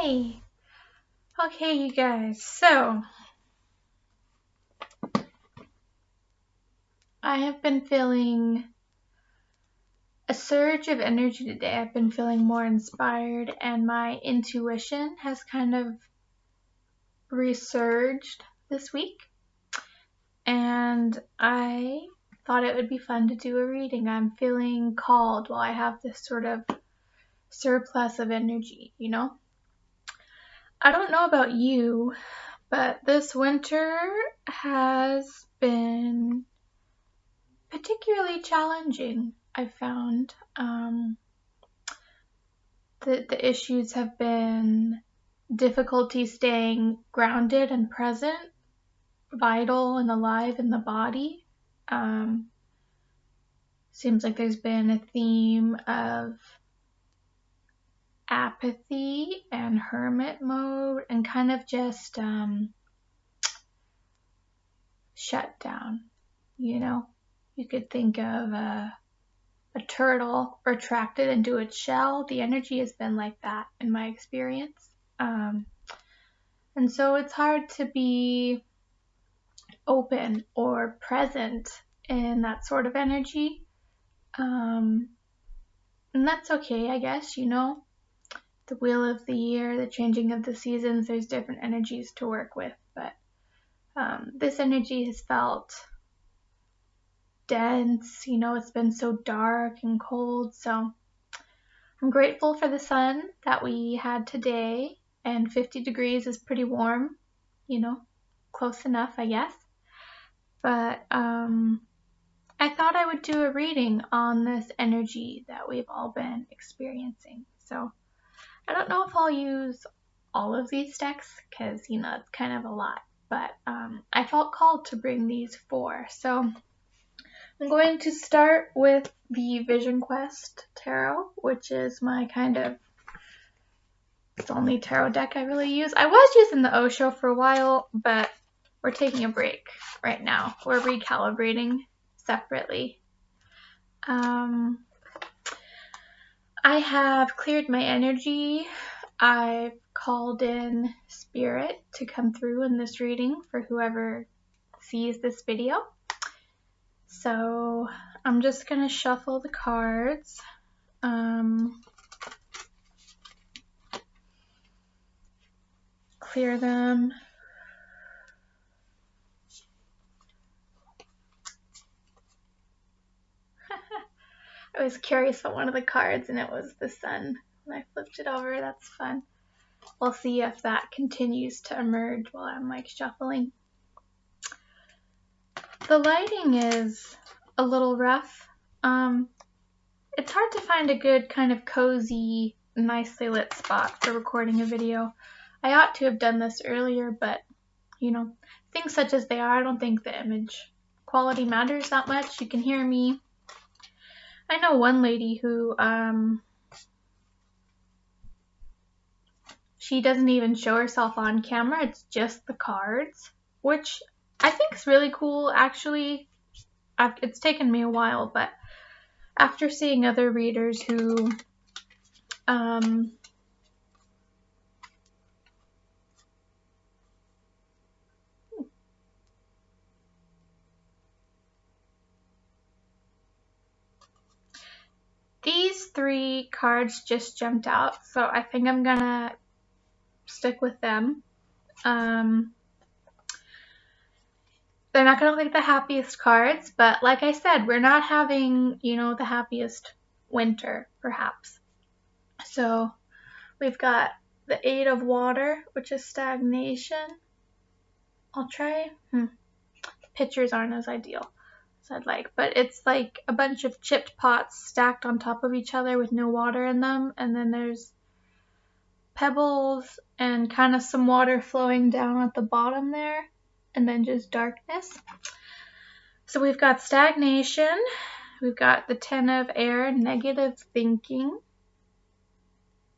Yay! Okay, you guys, so I have been feeling a surge of energy today. I've been feeling more inspired, and my intuition has kind of resurged this week. And I thought it would be fun to do a reading. I'm feeling called while I have this sort of surplus of energy, you know? I don't know about you, but this winter has been particularly challenging, I've found. The issues have been difficulty staying grounded and present, vital and alive in the body. Seems like there's been a theme of apathy and hermit mode and kind of just shut down, you know? You could think of a turtle retracted into its shell. The energy has been like that in my experience. And so it's hard to be open or present in that sort of energy. And that's okay, I guess, you know. The wheel of the year, the changing of the seasons, there's different energies to work with. But this energy has felt dense, you know, it's been so dark and cold. So I'm grateful for the sun that we had today, and 50 degrees is pretty warm, you know, close enough, I guess. But I thought I would do a reading on this energy that we've all been experiencing. So I don't know if I'll use all of these decks because, you know, it's kind of a lot, but I felt called to bring these 4. So I'm going to start with the Vision Quest Tarot, which is my it's the only tarot deck I really use. I was using the Osho for a while, but we're taking a break right now. We're recalibrating separately. I have cleared my energy. I've called in spirit to come through in this reading for whoever sees this video. So I'm just going to shuffle the cards. Clear them. I was curious about one of the cards and it was the sun. When I flipped it over, that's fun. We'll see if that continues to emerge while I'm like shuffling. The lighting is a little rough. It's hard to find a good kind of cozy, nicely lit spot for recording a video. I ought to have done this earlier, but, you know, things such as they are, I don't think the image quality matters that much. You can hear me. I know one lady who, she doesn't even show herself on camera. It's just the cards, which I think is really cool, actually. It's taken me a while, but after seeing other readers who these 3 cards just jumped out, so I think I'm gonna stick with them. They're not going to look like the happiest cards, but like I said, we're not having, you know, the happiest winter, perhaps. So we've got the 8 of Water, which is stagnation. I'll try. The pictures aren't as ideal as I'd like, but it's like a bunch of chipped pots stacked on top of each other with no water in them, and then there's pebbles and kind of some water flowing down at the bottom there, and then just darkness. So we've got stagnation, we've got the 10 of Air, negative thinking,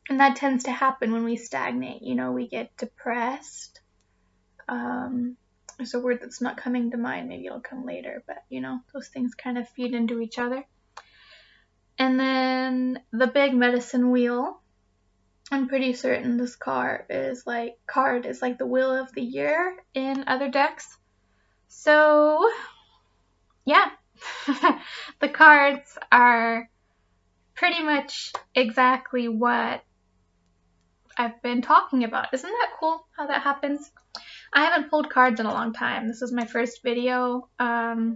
and that tends to happen when we stagnate. You know, we get depressed. There's a word that's not coming to mind, maybe it'll come later, but you know, those things kind of feed into each other. And then the big medicine wheel, I'm pretty certain this card is like the wheel of the year in other decks. So yeah, the cards are pretty much exactly what I've been talking about. Isn't that cool how that happens? I haven't pulled cards in a long time. This is my first video. Sorry,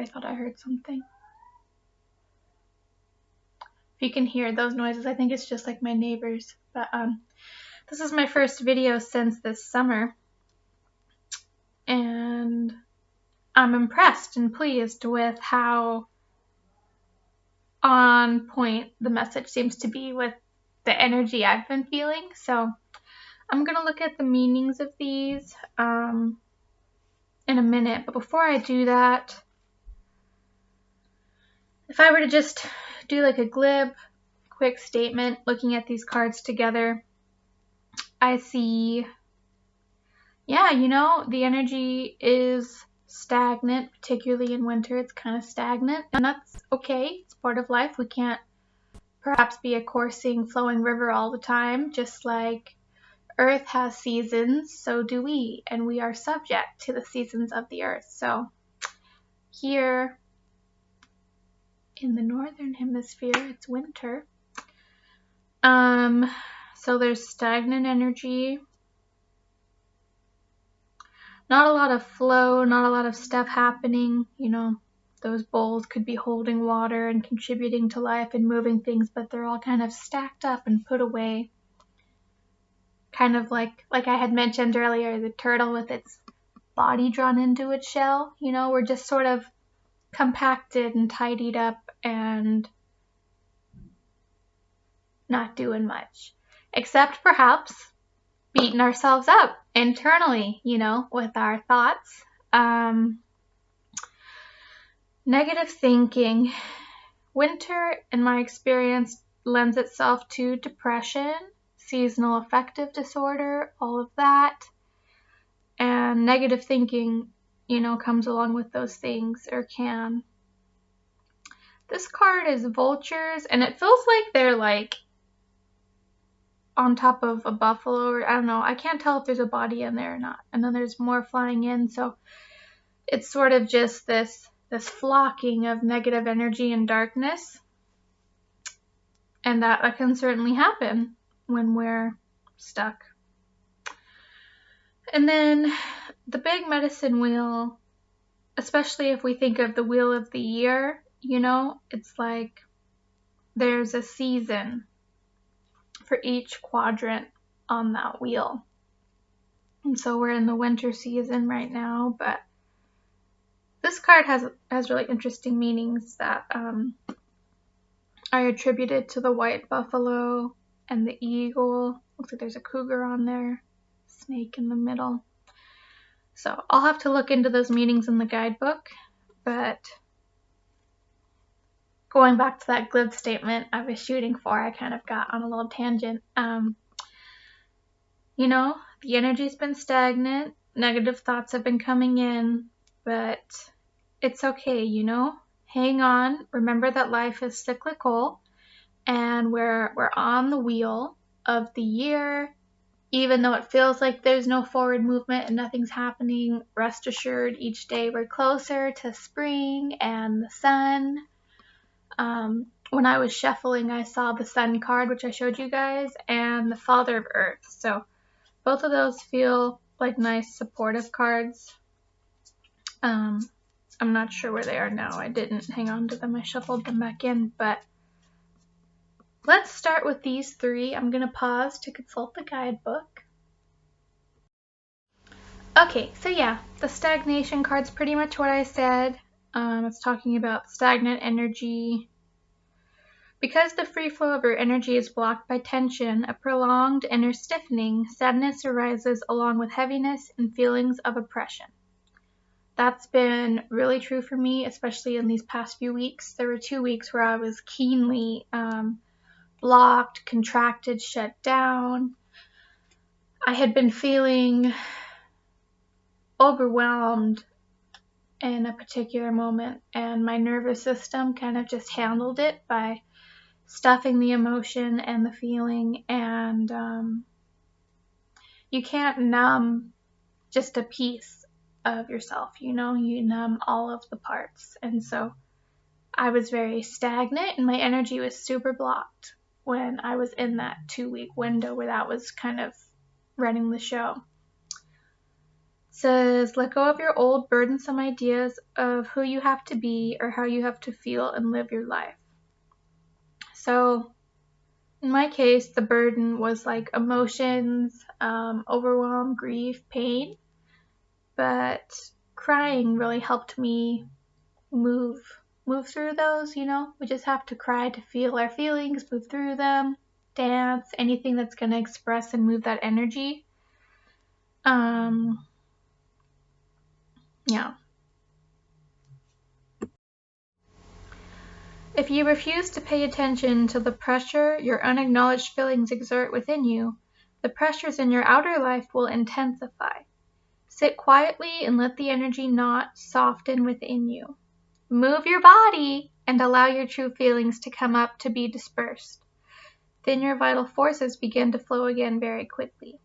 I thought I heard something. If you can hear those noises, I think it's just like my neighbors. But this is my first video since this summer, and I'm impressed and pleased with how on point the message seems to be with the energy I've been feeling. So I'm gonna look at the meanings of these in a minute, but before I do that, if I were to just do like a glib, quick statement looking at these cards together, I see, yeah, you know, the energy is stagnant, particularly in winter. It's kind of stagnant, and that's okay. It's part of life. We can't perhaps be a coursing, flowing river all the time, just like Earth has seasons, so do we, and we are subject to the seasons of the Earth. So here in the northern hemisphere, it's winter. So there's stagnant energy. Not a lot of flow, not a lot of stuff happening. You know, those bowls could be holding water and contributing to life and moving things, but they're all kind of stacked up and put away. Kind of like I had mentioned earlier, the turtle with its body drawn into its shell. You know, we're just sort of compacted and tidied up and not doing much, except perhaps beating ourselves up internally, you know, with our thoughts. Negative thinking. Winter, in my experience, lends itself to depression, seasonal affective disorder, all of that. And negative thinking, you know, comes along with those things, or can. This card is vultures, and it feels like they're like on top of a buffalo, or I don't know. I can't tell if there's a body in there or not. And then there's more flying in, so it's sort of just this flocking of negative energy and darkness. And that can certainly happen when we're stuck. And then the big medicine wheel, especially if we think of the wheel of the year, you know, it's like there's a season for each quadrant on that wheel. And so we're in the winter season right now, but this card has really interesting meanings that I attributed to the white buffalo and the eagle. Looks like there's a cougar on there, snake in the middle. So I'll have to look into those meanings in the guidebook, but going back to that glib statement I was shooting for, I kind of got on a little tangent. You know, the energy's been stagnant, negative thoughts have been coming in, but it's okay, you know? Hang on. Remember that life is cyclical, and we're on the wheel of the year. Even though it feels like there's no forward movement and nothing's happening, rest assured each day we're closer to spring and the sun. When I was shuffling, I saw the Sun card, which I showed you guys, and the Father of Earth. So both of those feel like nice supportive cards. I'm not sure where they are now. I didn't hang on to them. I shuffled them back in, but let's start with these three. I'm going to pause to consult the guidebook. Okay, so yeah, the stagnation card's pretty much what I said. It's talking about stagnant energy. Because the free flow of your energy is blocked by tension, a prolonged inner stiffening, sadness arises along with heaviness and feelings of oppression. That's been really true for me, especially in these past few weeks. There were 2 weeks where I was keenly blocked, contracted, shut down. I had been feeling overwhelmed in a particular moment, and my nervous system kind of just handled it by stuffing the emotion and the feeling, and you can't numb just a piece of yourself, you numb all of the parts. And so I was very stagnant and my energy was super blocked when I was in that 2-week window where that was kind of running the show. It says, let go of your old burdensome ideas of who you have to be or how you have to feel and live your life. So in my case, the burden was like emotions, overwhelm, grief, pain, but crying really helped me move through those, We just have to cry to feel our feelings, move through them, dance, anything that's going to express and move that energy. Yeah. If you refuse to pay attention to the pressure your unacknowledged feelings exert within you, the pressures in your outer life will intensify. Sit quietly and let the energy knot soften within you. Move your body and allow your true feelings to come up to be dispersed. Then your vital forces begin to flow again very quickly.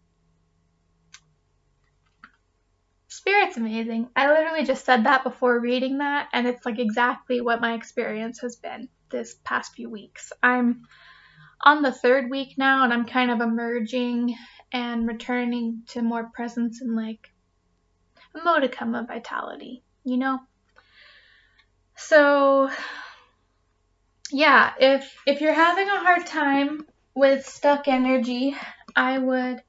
Spirit's amazing. I literally just said that before reading that, and it's like exactly what my experience has been this past few weeks. I'm on the 3rd week now, and I'm kind of emerging and returning to more presence and like a modicum of vitality, So yeah, if you're having a hard time with stuck energy, I would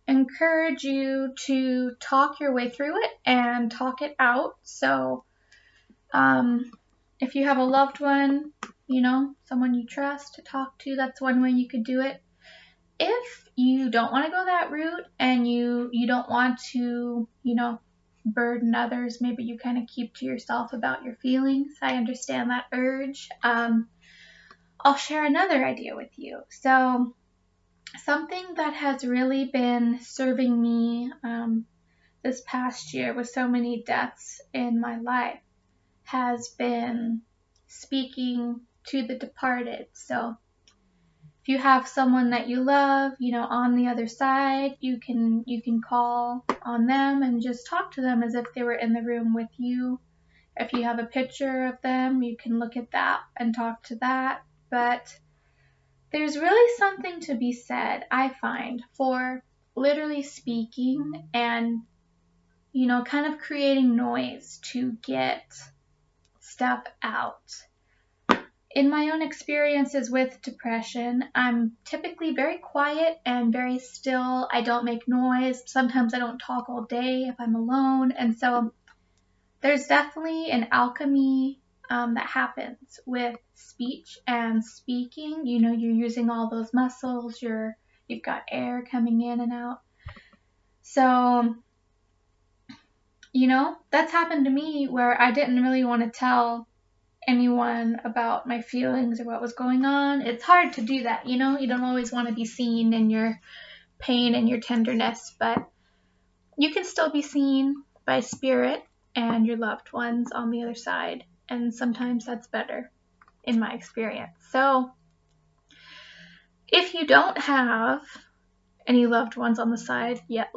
encourage you to talk your way through it and talk it out. So if you have a loved one, someone you trust to talk to, that's one way you could do it. If you don't want to go that route and you don't want to, burden others, maybe you kind of keep to yourself about your feelings. I understand that urge. I'll share another idea with you. So something that has really been serving me this past year with so many deaths in my life has been speaking to the departed. So if you have someone that you love, on the other side, you can call on them and just talk to them as if they were in the room with you. If you have a picture of them, you can look at that and talk to that. But there's really something to be said, I find, for literally speaking and, kind of creating noise to get stuff out. In my own experiences with depression, I'm typically very quiet and very still. I don't make noise. Sometimes I don't talk all day if I'm alone. And so there's definitely an alchemy that happens with speech and speaking. You're using all those muscles. You've got air coming in and out. So, that's happened to me where I didn't really want to tell anyone about my feelings or what was going on. It's hard to do that, you don't always want to be seen in your pain and your tenderness, but you can still be seen by spirit and your loved ones on the other side, and sometimes that's better in my experience. So if you don't have any loved ones on the side yet,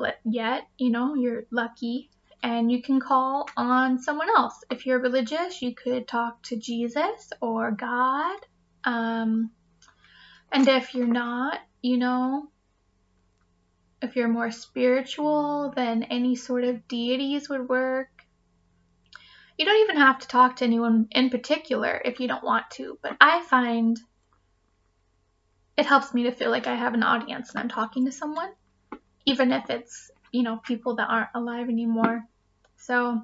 you're lucky. And you can call on someone else. If you're religious, you could talk to Jesus or God. And if you're not, if you're more spiritual, then any sort of deities would work. You don't even have to talk to anyone in particular if you don't want to. But I find it helps me to feel like I have an audience and I'm talking to someone, even if it's, people that aren't alive anymore. So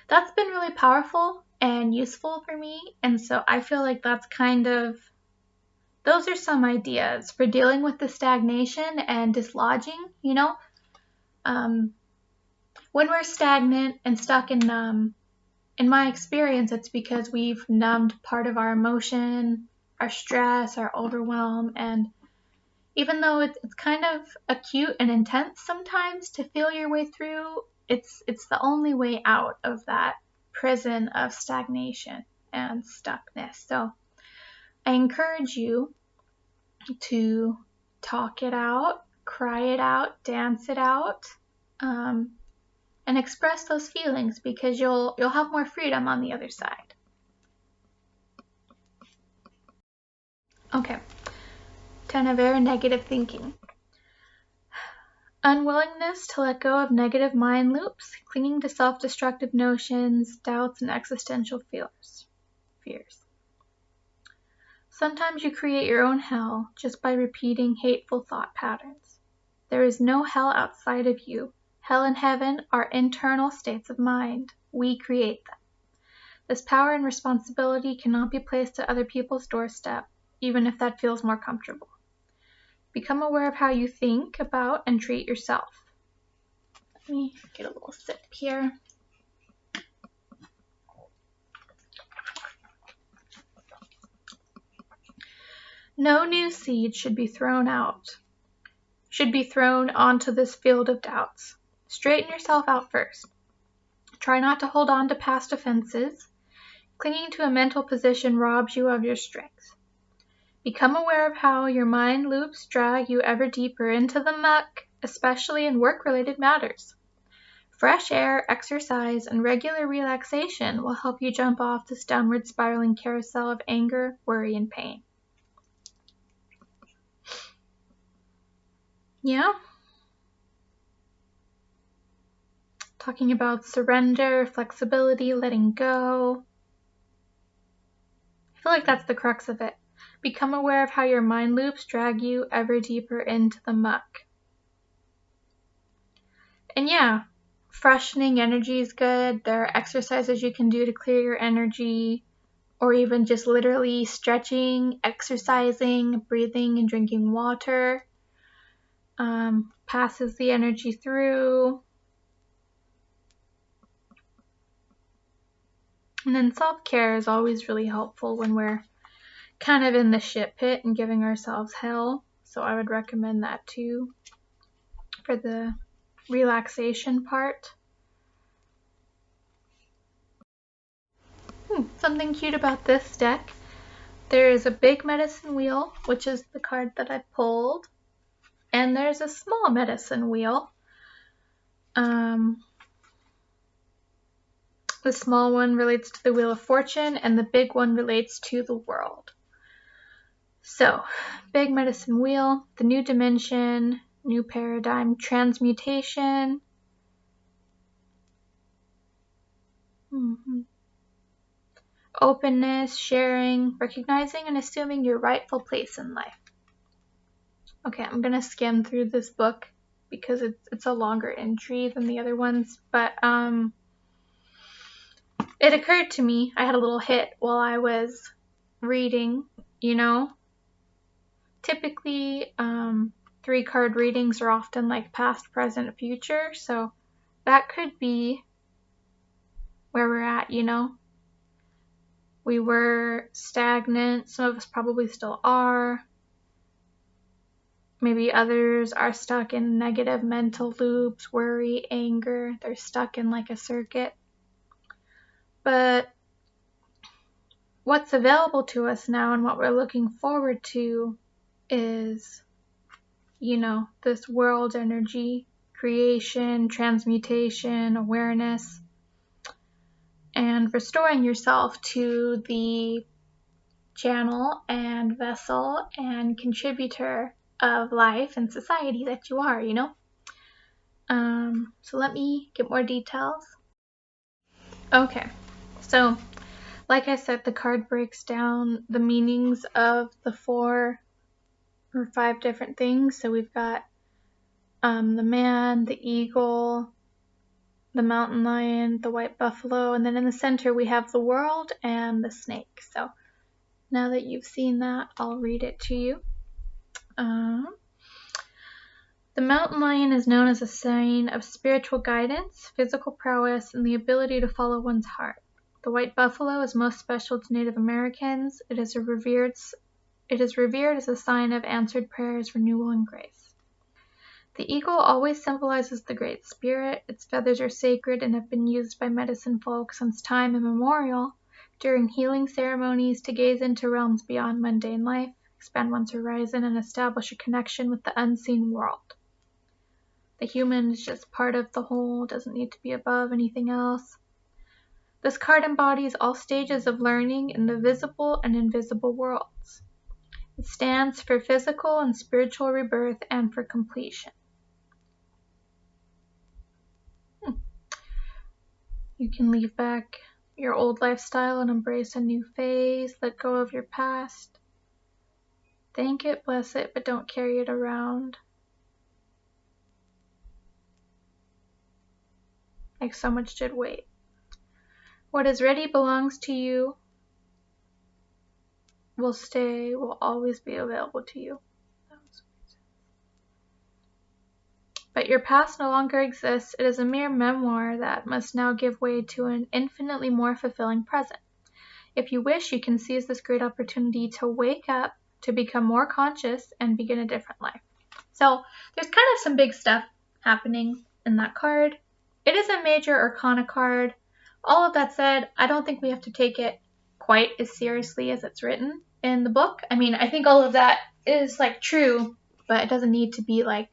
that's been really powerful and useful for me. And so I feel like those are some ideas for dealing with the stagnation and dislodging, when we're stagnant and stuck and numb, in my experience, it's because we've numbed part of our emotion, our stress, our overwhelm, and even though it's kind of acute and intense sometimes to feel your way through, it's the only way out of that prison of stagnation and stuckness. So I encourage you to talk it out, cry it out, dance it out, and express those feelings, because you'll have more freedom on the other side. Okay, 10 of air, negative thinking. Unwillingness to let go of negative mind loops, clinging to self-destructive notions, doubts, and existential fears. Sometimes you create your own hell just by repeating hateful thought patterns. There is no hell outside of you. Hell and heaven are internal states of mind. We create them. This power and responsibility cannot be placed at other people's doorstep, even if that feels more comfortable. Become aware of how you think about and treat yourself. Let me get a little sip here. No new seed should be thrown onto this field of doubts. Straighten yourself out first. Try not to hold on to past offenses. Clinging to a mental position robs you of your strength. Become aware of how your mind loops drag you ever deeper into the muck, especially in work-related matters. Fresh air, exercise, and regular relaxation will help you jump off this downward spiraling carousel of anger, worry, and pain. Yeah? Talking about surrender, flexibility, letting go. I feel like that's the crux of it. Become aware of how your mind loops drag you ever deeper into the muck. And yeah, freshening energy is good. There are exercises you can do to clear your energy, or even just literally stretching, exercising, breathing, and drinking water. Passes the energy through. And then self-care is always really helpful when we're kind of in the shit pit and giving ourselves hell. So I would recommend that too for the relaxation part. Something cute about this deck. There is a big medicine wheel, which is the card that I pulled. And there's a small medicine wheel. The small one relates to the Wheel of Fortune, and the big one relates to the world. So, big medicine wheel, the new dimension, new paradigm, transmutation. Openness, sharing, recognizing and assuming your rightful place in life. Okay, I'm going to skim through this book because it's a longer entry than the other ones, but it occurred to me, I had a little hit while I was reading, typically 3-card readings are often like past, present, future, so that could be where we're at, We were stagnant, some of us probably still are. Maybe others are stuck in negative mental loops, worry, anger. They're stuck in like a circuit. But what's available to us now and what we're looking forward to is, this world energy, creation, transmutation, awareness, and restoring yourself to the channel and vessel and contributor of life and society that you are, So let me get more details. Okay, so like I said, the card breaks down the meanings of the 4 or 5 different things. So we've got the man, the eagle, the mountain lion, the white buffalo, and then in the center we have the world and the snake. So now that you've seen that, I'll read it to you. The mountain lion is known as a sign of spiritual guidance, physical prowess, and the ability to follow one's heart. The white buffalo is most special to Native Americans. It is revered as a sign of answered prayers, renewal, and grace. The eagle always symbolizes the Great Spirit. Its feathers are sacred and have been used by medicine folk since time immemorial during healing ceremonies to gaze into realms beyond mundane life, expand one's horizon, and establish a connection with the unseen world. The human is just part of the whole, doesn't need to be above anything else. This card embodies all stages of learning in the visible and invisible worlds. It stands for physical and spiritual rebirth and for completion. You can leave back your old lifestyle and embrace a new phase. Let go of your past. Thank it, bless it, but don't carry it around. Like so much did weight. What is ready belongs to you. Will stay, will always be available to you. But your past no longer exists. It is a mere memoir that must now give way to an infinitely more fulfilling present. If you wish, you can seize this great opportunity to wake up, to become more conscious, and begin a different life. So there's kind of some big stuff happening in that card. It is a major arcana card. All of that said, I don't think we have to take it quite as seriously as it's written in the book. I mean, I think all of that is like true, but it doesn't need to be like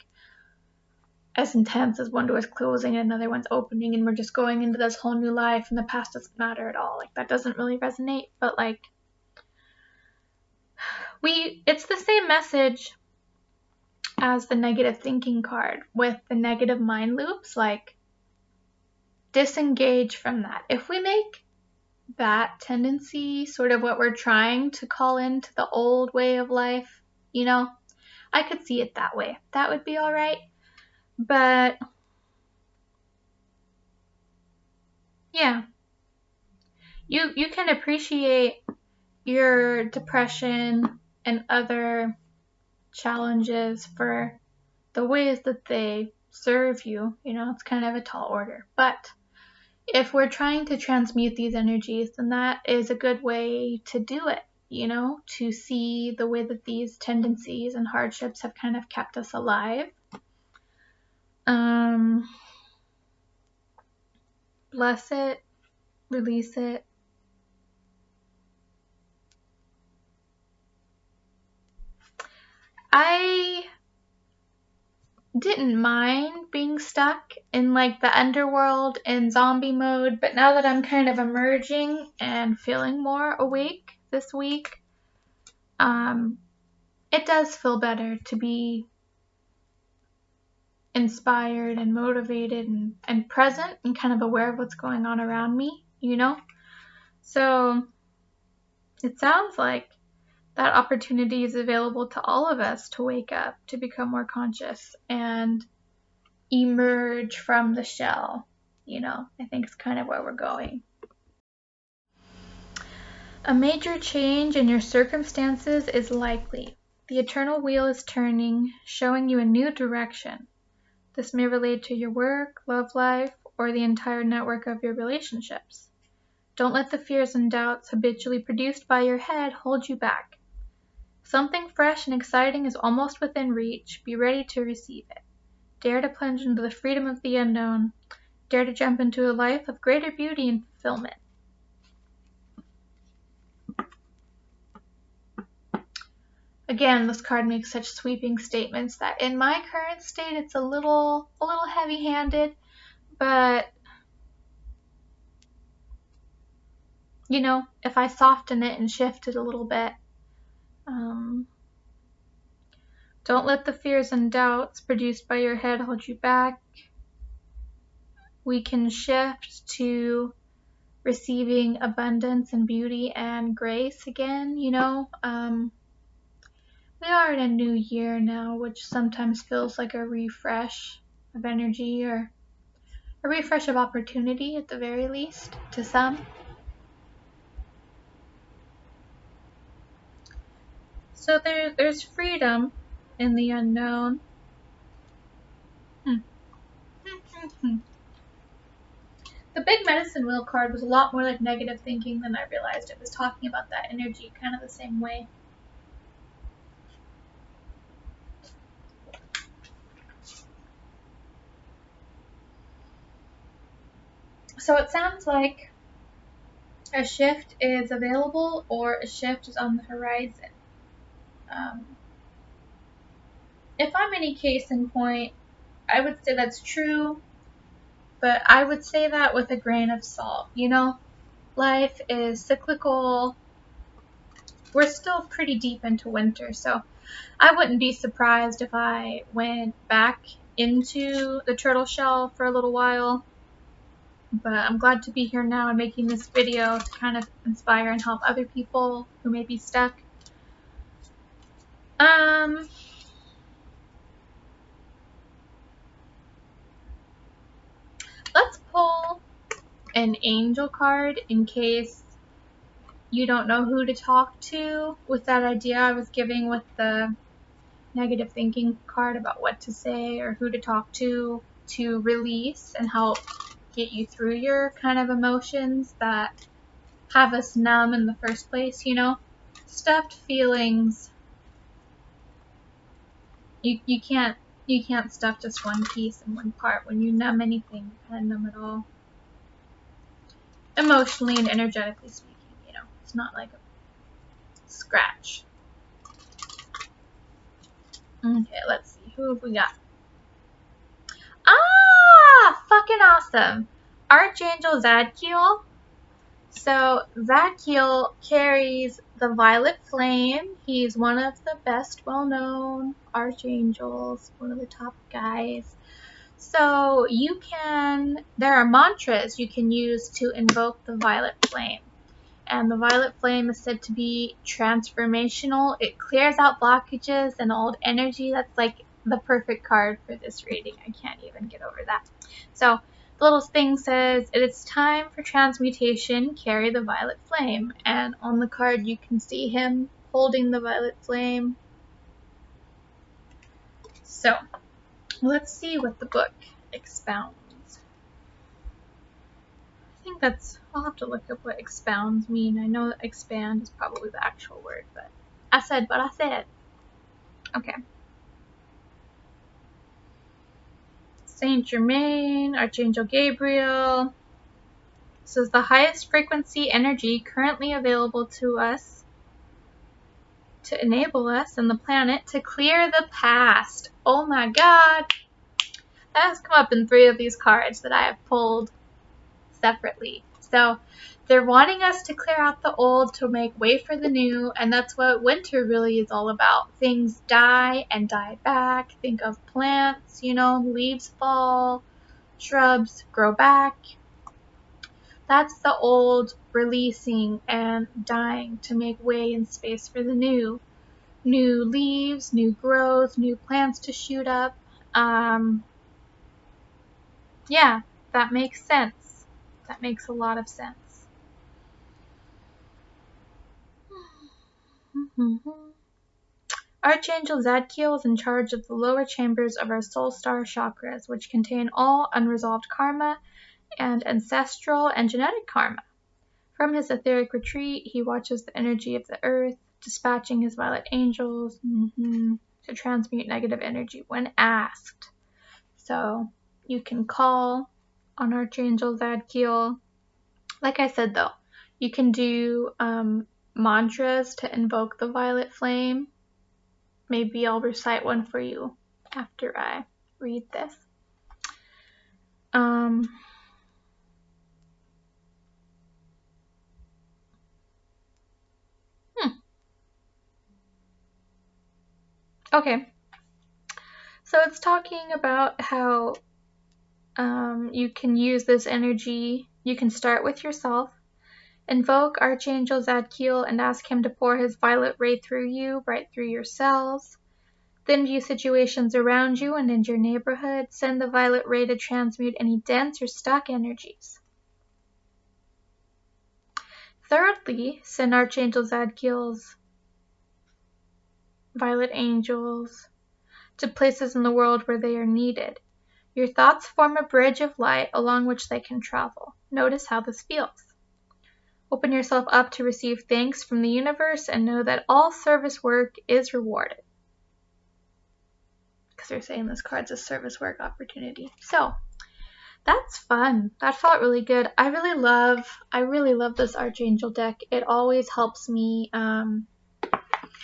as intense as one door is closing and another one's opening and we're just going into this whole new life and the past doesn't matter at all. Like, that doesn't really resonate, but like, it's the same message as the negative thinking card with the negative mind loops. Like, disengage from that. If we make that tendency sort of what we're trying to call into the old way of life, you know, I could see it that way. That would be all right. But yeah, you can appreciate your depression and other challenges for the ways that they serve you. You know, it's kind of a tall order. But if we're trying to transmute these energies, then that is a good way to do it, you know, to see the way that these tendencies and hardships have kind of kept us alive. Bless it, release it. I didn't mind being stuck in like the underworld and zombie mode, but now that I'm kind of emerging and feeling more awake this week, it does feel better to be inspired and motivated and present and kind of aware of what's going on around me, you know? So it sounds like that opportunity is available to all of us to wake up, to become more conscious and emerge from the shell. You know, I think it's kind of where we're going. A major change in your circumstances is likely. The eternal wheel is turning, showing you a new direction. This may relate to your work, love life, or the entire network of your relationships. Don't let the fears and doubts habitually produced by your head hold you back. Something fresh and exciting is almost within reach. Be ready to receive it. Dare to plunge into the freedom of the unknown. Dare to jump into a life of greater beauty and fulfillment. Again, this card makes such sweeping statements that in my current state, it's a little heavy-handed, but you know, if I soften it and shift it a little bit, don't let the fears and doubts produced by your head hold you back. We can shift to receiving abundance and beauty and grace again, you know. We are in a new year now, which sometimes feels like a refresh of energy or a refresh of opportunity at the very least to some. So there's freedom in the unknown. The big medicine wheel card was a lot more like negative thinking than I realized. It was talking about that energy kind of the same way. So it sounds like a shift is available or a shift is on the horizon. If I'm any case in point, I would say that's true, but I would say that with a grain of salt. You know, life is cyclical. We're still pretty deep into winter, so I wouldn't be surprised if I went back into the turtle shell for a little while. But I'm glad to be here now and making this video to kind of inspire and help other people who may be stuck. Let's pull an angel card in case you don't know who to talk to, with that idea I was giving with the negative thinking card about what to say or who to talk to release and help get you through your kind of emotions that have us numb in the first place, you know? Stuffed feelings, you can't stuff just one piece in one part. When you numb anything, you kind of numb it all. Emotionally and energetically speaking, you know? It's not like a scratch. Okay, let's see. Who have we got? Ah! Fucking awesome. Archangel Zadkiel. So Zadkiel carries the violet flame. He's one of the best well-known archangels, one of the top guys. So there are mantras you can use to invoke the violet flame. And the violet flame is said to be transformational. It clears out blockages and old energy. That's like the perfect card for this reading. I can't even get over that. So the little thing says, it is time for transmutation, carry the violet flame. And on the card you can see him holding the violet flame. So let's see what the book expounds. I'll have to look up what expounds mean. I know that expand is probably the actual word, but I said what I said. Okay. Saint Germain, Archangel Gabriel. This is the highest frequency energy currently available to us to enable us and the planet to clear the past. Oh my god. That has come up in 3 of these cards that I have pulled separately. So they're wanting us to clear out the old to make way for the new, and that's what winter really is all about. Things die and die back. Think of plants, you know, leaves fall, shrubs grow back. That's the old releasing and dying to make way and space for the new. New leaves, new growth, new plants to shoot up. Yeah, that makes sense. That makes a lot of sense. Archangel Zadkiel is in charge of the lower chambers of our soul star chakras, which contain all unresolved karma and ancestral and genetic karma. From his etheric retreat, he watches the energy of the earth, dispatching his violet angels to transmute negative energy when asked. So you can call on Archangel Zadkiel. Like I said, though, you can do mantras to invoke the violet flame. Maybe I'll recite one for you after I read this. Okay. So it's talking about how you can use this energy. You can start with yourself. Invoke Archangel Zadkiel and ask him to pour his violet ray through you, right through your cells. Then view situations around you and in your neighborhood. Send the violet ray to transmute any dense or stuck energies. Thirdly, send Archangel Zadkiel's violet angels to places in the world where they are needed. Your thoughts form a bridge of light along which they can travel. Notice how this feels. Open yourself up to receive thanks from the universe and know that all service work is rewarded. Because they're saying this card's a service work opportunity. So, That's fun. That felt really good. I really love this Archangel deck. It always helps me.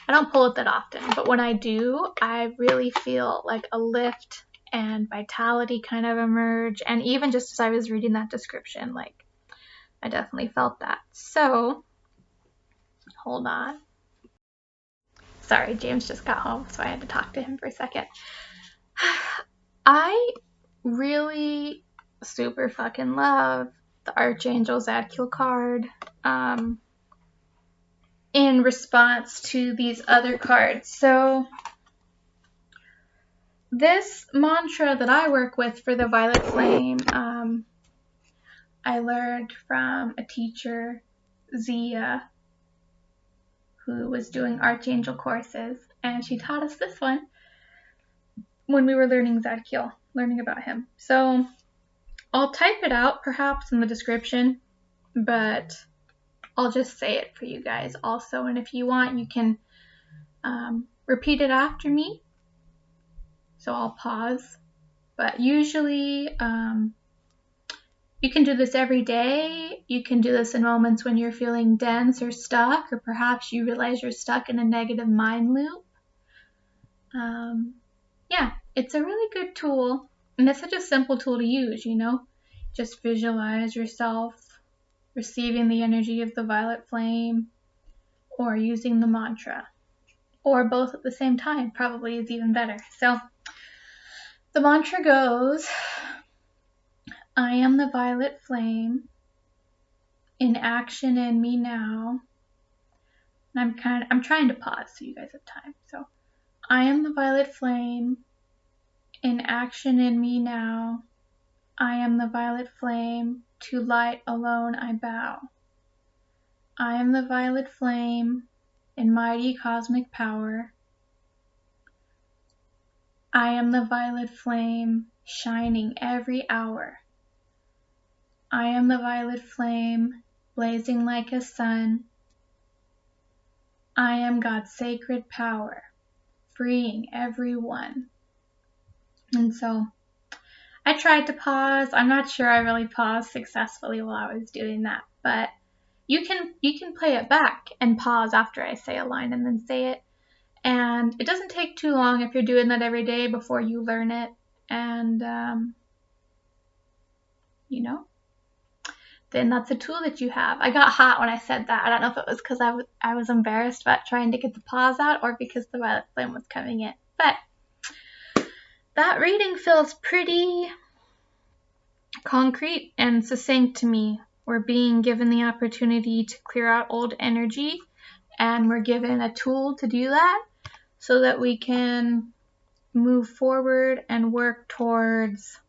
I don't pull it that often, but when I do, I really feel like a lift and vitality kind of emerge. And even just as I was reading that description, like, I definitely felt that. So, hold on. Sorry, James just got home, so I had to talk to him for a second. I really super fucking love the Archangel Zadkiel card. In response to these other cards. So this mantra that I work with for the Violet Flame, I learned from a teacher, Zia, who was doing Archangel courses, and she taught us this one when we were learning Zadkiel, learning about him. So I'll type it out perhaps in the description, but I'll just say it for you guys also, and if you want, you can repeat it after me. So I'll pause, but usually you can do this every day. You can do this in moments when you're feeling dense or stuck, or perhaps you realize you're stuck in a negative mind loop. Yeah, it's a really good tool, and it's such a simple tool to use, you know? Just visualize yourself receiving the energy of the violet flame, or using the mantra, or both at the same time probably is even better. So the mantra goes, I am the violet flame in action in me now. And I'm trying to pause so you guys have time. So I am the violet flame in action in me now. I am the violet flame, to light alone I bow. I am the violet flame in mighty cosmic power. I am the violet flame, shining every hour. I am the violet flame, blazing like a sun. I am God's sacred power, freeing everyone. And so I tried to pause. I'm not sure I really paused successfully while I was doing that, but you can play it back and pause after I say a line and then say it. And it doesn't take too long if you're doing that every day before you learn it. And, you know, then that's a tool that you have. I got hot when I said that. I don't know if it was because I was embarrassed about trying to get the pause out or because the violet flame was coming in. But that reading feels pretty concrete and succinct to me. We're being given the opportunity to clear out old energy, and we're given a tool to do that so that we can move forward and work towards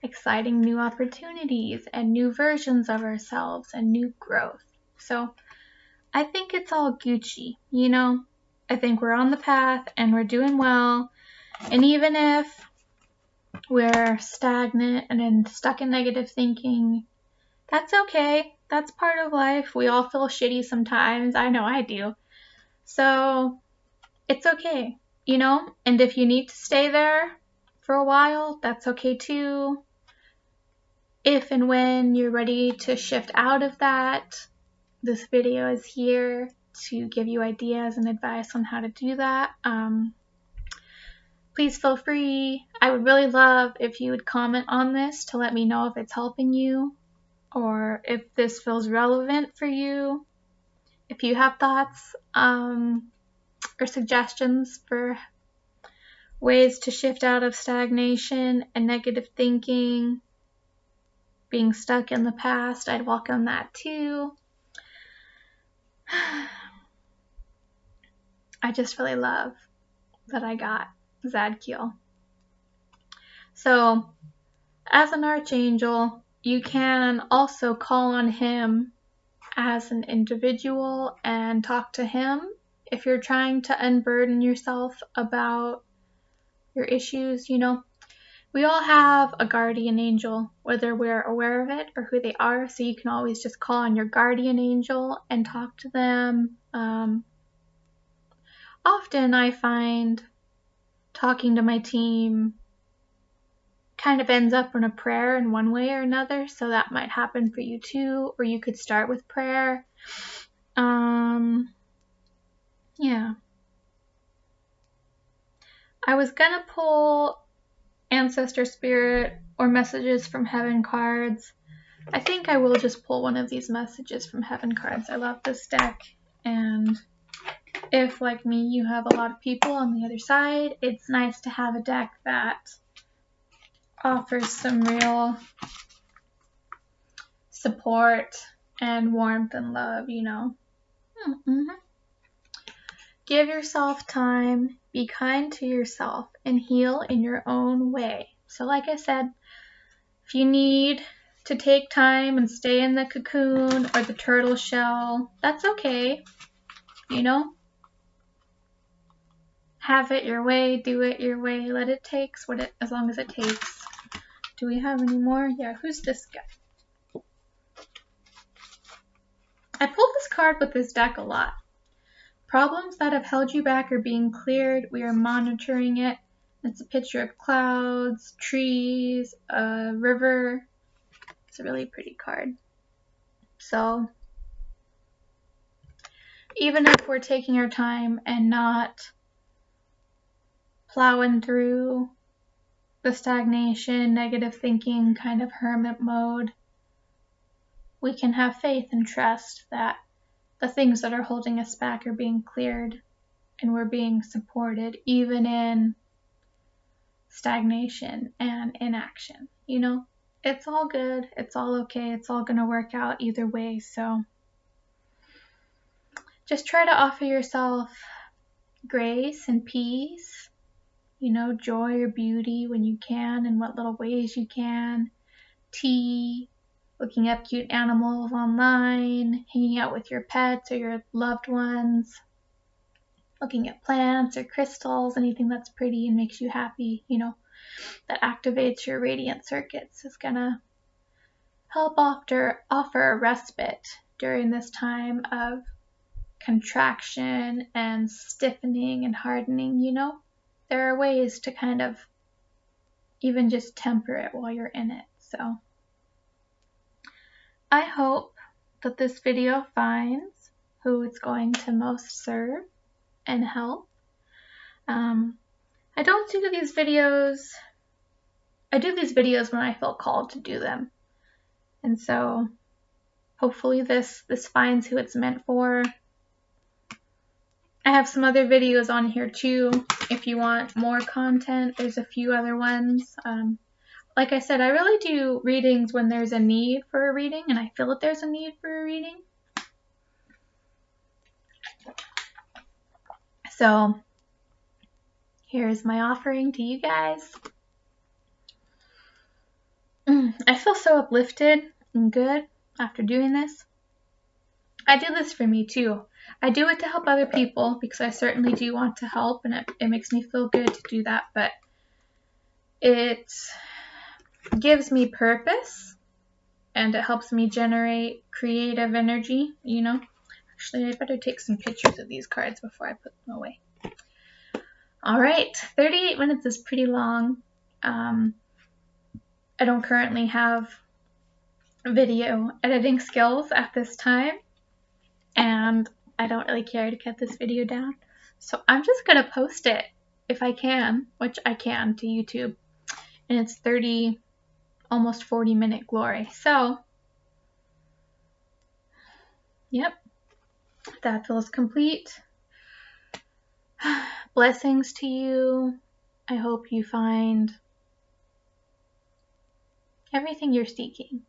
exciting new opportunities and new versions of ourselves and new growth. So I think it's all Gucci, you know? I think we're on the path and we're doing well. And even if we're stagnant and stuck in negative thinking, that's okay. That's part of life. We all feel shitty sometimes. I know I do. So it's okay, you know? And if you need to stay there for a while, that's okay too. If and when you're ready to shift out of that, this video is here to give you ideas and advice on how to do that. Please feel free. I would really love if you would comment on this to let me know if it's helping you or if this feels relevant for you. If you have thoughts or suggestions for ways to shift out of stagnation and negative thinking, being stuck in the past, I'd welcome that too. I just really love that I got Zadkiel. So, as an archangel, you can also call on him as an individual and talk to him if you're trying to unburden yourself about your issues, you know. We all have a guardian angel, whether we're aware of it or who they are, so you can always just call on your guardian angel and talk to them. Often I find talking to my team kind of ends up in a prayer in one way or another, so that might happen for you too, or you could start with prayer. Yeah. I was gonna pull Ancestor Spirit or Messages from Heaven cards. I think I will just pull one of these Messages from Heaven cards. I love this deck, and if, like me, you have a lot of people on the other side, it's nice to have a deck that offers some real support and warmth and love, you know. Give yourself time, be kind to yourself, and heal in your own way. So like I said, if you need to take time and stay in the cocoon or the turtle shell, that's okay, you know. Have it your way, do it your way, let it take as long as it takes. Do we have any more? Yeah, who's this guy? I pulled this card with this deck a lot. Problems that have held you back are being cleared. We are monitoring it. It's a picture of clouds, trees, a river. It's a really pretty card. So even if we're taking our time and not plowing through the stagnation, negative thinking kind of hermit mode, we can have faith and trust that the things that are holding us back are being cleared and we're being supported even in stagnation and inaction. You know, it's all good, it's all okay, it's all going to work out either way. So just try to offer yourself grace and peace, you know, joy or beauty when you can, in what little ways you can. Tea, looking up cute animals online, hanging out with your pets or your loved ones, looking at plants or crystals, anything that's pretty and makes you happy, you know, that activates your radiant circuits is gonna help offer a respite during this time of contraction and stiffening and hardening, you know. There are ways to kind of even just temper it while you're in it. So I hope that this video finds who it's going to most serve and help. I don't do these videos. I do these videos when I feel called to do them. And so hopefully this finds who it's meant for. I have some other videos on here too. If you want more content, there's a few other ones. Like I said, I really do readings when there's a need for a reading, and I feel that there's a need for a reading. So here's my offering to you guys. I feel so uplifted and good after doing this. I do this for me too. I do it to help other people because I certainly do want to help, and it makes me feel good to do that, but it gives me purpose and it helps me generate creative energy, you know. Actually, I better take some pictures of these cards before I put them away. All right, 38 minutes is pretty long. I don't currently have video editing skills at this time, and I don't really care to cut this video down. So I'm just going to post it if I can, which I can, to YouTube. And it's 30, almost 40-minute glory. So, yep, that feels complete. Blessings to you. I hope you find everything you're seeking.